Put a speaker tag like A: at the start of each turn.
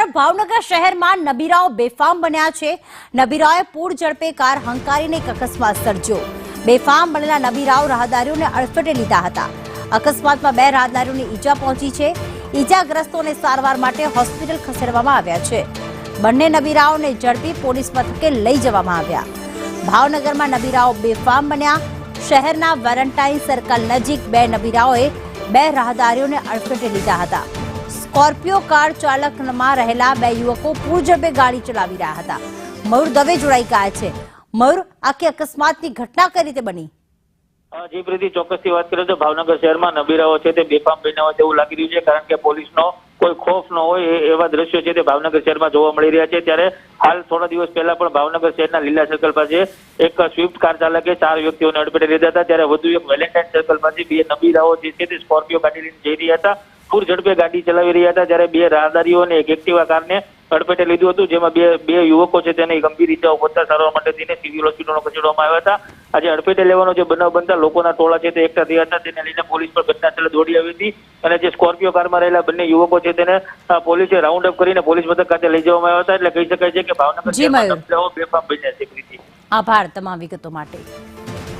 A: તરફ ભાવનગર શહેરમાં નબીરાઓ બેફામ બન્યા છે। નબીરાઓએ પૂર ઝડપે કાર હંકારીને એક અકસ્માત સર્જ્યો। બેફામ બનેલા નબીરાઓ રાહદારીઓને અડફેટે લીધા હતા। અકસ્માતમાં 2 રાહદારીઓને ઈજા પહોંચી છે। ઈજાગ્રસ્તોને સારવાર માટે હોસ્પિટલ ખસેડવામાં આવ્યા છે। બંને નબીરાઓને ઝડપી પોલીસ મથકે લઈ જવામાં આવ્યા। ભાવનગરમાં નબીરાઓ બેફામ બન્યા। શહેરના વેલેન્ટાઇન સર્કલ નજીક 2 નબીરાઓએ 2 રાહદારીઓને અડફેટે લીધા હતા। સ્કોર્પિયો કાર ચાલકમાં રહેલા 2 યુવકો પૂર ઝડપે ગાડી ચલાવી રહ્યા હતા। મયુર દવે જોડાઈ ગયા છે। મયુર, આખી અકસ્માતની ઘટના કઈ રીતે બની?
B: જી પ્રીતિ, ચોક્કસથી વાત કરીએ તો ભાવનગર શહેરમાં નબીરાઓ છે તે બેફામ બન્યા હોય તેવું લાગી રહ્યું છે, કારણ કે પોલીસનો કોઈ ખોફ ન હોય એવા દ્રશ્યો છે તે ભાવનગર શહેરમાં જોવા મળી રહ્યા છે। ત્યારે હાલ થોડા દિવસ પહેલા પણ ભાવનગર શહેરના લીલા સર્કલ પાસે એક સ્વિફ્ટ કાર ચાલકે 4 વ્યક્તિઓને અડફેટે લીધા હતા। ત્યારે વધુ એક વેલેન્ટાઇન સર્કલ પાસે 2 નબીરાઓ જે છે તે સ્કોર્પિયો ગાડી લઈને જઈ રહ્યા હતા। પૂર ઝડપે ગાડી ચલાવી રહ્યા હતા ત્યારે 2 રાહદારીઓ અને એક એક્ટિવા કારને અડફેટે લીધું હતું, જેમાં બે યુવકો છે તેને ગંભીર ઇજાઓ પહોંચતા સારવાર માટે તેને સિવિલ હોસ્પિટલમાં ખસેડવામાં આવ્યા હતા। આજે અડફેટે લેવાનો જે બનાવ બનતા લોકોના ટોળા છે તે એકઠા થયા હતા, તેને લઈને પોલીસ પણ ઘટનાસ્થળે દોડી આવી હતી અને જે સ્કોર્પિયો કારમાં રહેલા બંને યુવકો છે તેને પોલીસે રાઉન્ડ અપ કરીને પોલીસ મથક ખાતે લઈ જવામાં આવ્યા હતા। એટલે કહી શકાય છે કે ભાવનગર બેફામ બન્યા છે।
A: આભાર તમામ વિગતો માટે।